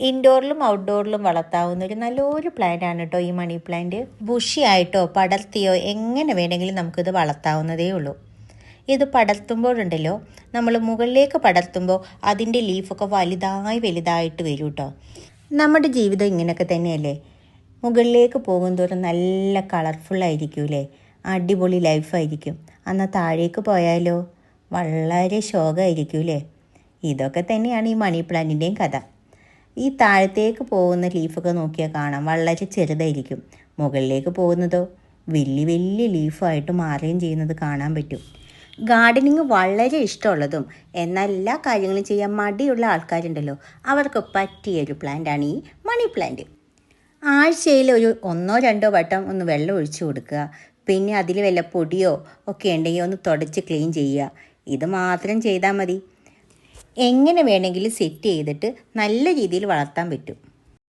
ഇൻഡോറിലും ഔട്ട്ഡോറിലും വളർത്താവുന്ന ഒരു നല്ലൊരു പ്ലാന്റാണ് കേട്ടോ ഈ മണി പ്ലാന്റ്. ബുഷിയായിട്ടോ പടർത്തിയോ എങ്ങനെ വേണമെങ്കിലും നമുക്കിത് വളർത്താവുന്നതേ ഉള്ളൂ. ഇത് പടർത്തുമ്പോഴുണ്ടല്ലോ, നമ്മൾ മുകളിലേക്ക് പടർത്തുമ്പോൾ അതിൻ്റെ ലീഫൊക്കെ വലുതായിട്ട് വരും കേട്ടോ. നമ്മുടെ ജീവിതം ഇങ്ങനെയൊക്കെ തന്നെയല്ലേ, മുകളിലേക്ക് പോകുന്തോറും നല്ല കളർഫുള്ളായിരിക്കൂലേ, അടിപൊളി ലൈഫായിരിക്കും. എന്നാൽ താഴേക്ക് പോയാലോ വളരെ ശോകമായിരിക്കൂലേ. ഇതൊക്കെ തന്നെയാണ് ഈ മണി പ്ലാന്റിൻ്റെയും കഥ. ഈ താഴത്തേക്ക് പോകുന്ന ലീഫൊക്കെ നോക്കിയാൽ കാണാം വളരെ ചെറുതായിരിക്കും, മുകളിലേക്ക് പോകുന്നതോ വലിയ ലീഫായിട്ട് മാറുകയും ചെയ്യുന്നത് കാണാൻ പറ്റും. ഗാർഡനിങ് വളരെ ഇഷ്ടമുള്ളതും എന്നാൽ എല്ലാ കാര്യങ്ങളും ചെയ്യാൻ മടിയുള്ള ആൾക്കാരുണ്ടല്ലോ, അവർക്ക് പറ്റിയൊരു പ്ലാന്റാണ് ഈ മണി പ്ലാന്റ്. ആഴ്ചയിൽ ഒരു 1-2 വട്ടം ഒന്ന് വെള്ളം ഒഴിച്ചു കൊടുക്കുക. പിന്നെ അതിൽ വല്ല പൊടിയോ ഒക്കെ ഉണ്ടെങ്കിൽ ഒന്ന് തുടച്ച് ക്ലീൻ ചെയ്യുക. ഇത് മാത്രം ചെയ്താൽ മതി. എങ്ങനെ വേണമെങ്കിലും സെറ്റ് ചെയ്തിട്ട് നല്ല രീതിയിൽ വളർത്താൻ പറ്റും.